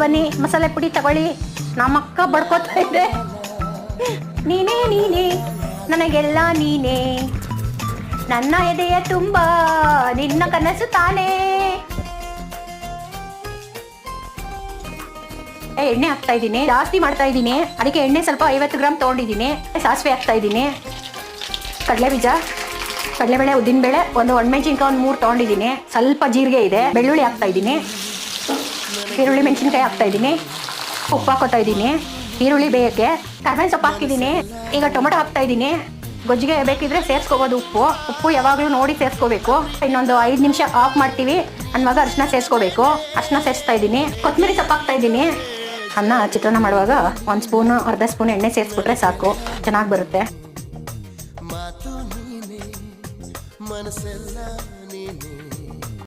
ಬನ್ನಿ ಮಸಾಲೆ ಪುಡಿ ತಗೊಳ್ಳಿ. ನಮ್ಮಕ್ಕ ಬಡ್ಕೋತಾ ಇದೆ. ನೀನೇ ನೀನೇ ನನಗೆಲ್ಲ ನೀನೇ, ನನ್ನ ಎದೆಯ ತುಂಬ ನಿನ್ನ ಕನಸು ತಾನೇ. ಎಣ್ಣೆ ಹಾಕ್ತಾ ಇದ್ದೀನಿ, ಜಾಸ್ತಿ ಮಾಡ್ತಾ ಇದ್ದೀನಿ. ಅದಕ್ಕೆ ಎಣ್ಣೆ ಸ್ವಲ್ಪ 50 ಗ್ರಾಮ್ ತೊಗೊಂಡಿದ್ದೀನಿ. ಸಾಸಿವೆ ಹಾಕ್ತಾ ಇದ್ದೀನಿ, ಕಡಲೆಬೀಜ, ಕಡಲೆಬೇಳೆ, ಉದ್ದಿನಬೇಳೆ, ಒಂದು ಒಣಮೆಣಸಿನ್ಕಾಯಿ ಒಂದು 3 ತೊಗೊಂಡಿದ್ದೀನಿ. ಸ್ವಲ್ಪ ಜೀರಿಗೆ ಇದೆ. ಬೆಳ್ಳುಳ್ಳಿ ಹಾಕ್ತಾ ಇದ್ದೀನಿ, ಈರುಳ್ಳಿ ಮೆಣಸಿನ್ಕಾಯಿ ಹಾಕ್ತಾ ಇದ್ದೀನಿ, ಉಪ್ಪು ಹಾಕೋತಾ ಇದ್ದೀನಿ. ಈರುಳ್ಳಿ ಬೇಯಕ್ಕೆ ಕರ್ಬೇವಿನ ಸೊಪ್ಪು ಹಾಕಿದ್ದೀನಿ. ಈಗ ಟೊಮೆಟೊ ಹಾಕ್ತಾ ಇದ್ದೀನಿ. ಗೊಜ್ಜಿಗೆ ಬೇಕಿದ್ರೆ ಸೇರಿಸ್ಕೋಬೋದು. ಉಪ್ಪು ಯಾವಾಗಲೂ ನೋಡಿ ಸೇರಿಸ್ಕೋಬೇಕು. ಇನ್ನೊಂದು 5 ನಿಮಿಷ ಆಫ್ ಮಾಡ್ತೀವಿ ಅನ್ನುವಾಗ ಅರಿಶಿನ ಸೇರಿಸ್ಕೋಬೇಕು. ಅರಿಶಿನ ಸೇರಿಸ್ತಾ ಇದ್ದೀನಿ, ಕೊತ್ತಂಬರಿ ಸೊಪ್ಪು ಹಾಕ್ತಾ ಇದ್ದೀನಿ. ಅನ್ನ ಚಿತ್ರಾನ್ನ ಮಾಡುವಾಗ 1 ಸ್ಪೂನು ಅರ್ಧ ಸ್ಪೂನ್ ಎಣ್ಣೆ ಸೇರಿಸ್ಬಿಟ್ರೆ ಸಾಕು, ಚೆನ್ನಾಗಿ ಬರುತ್ತೆ.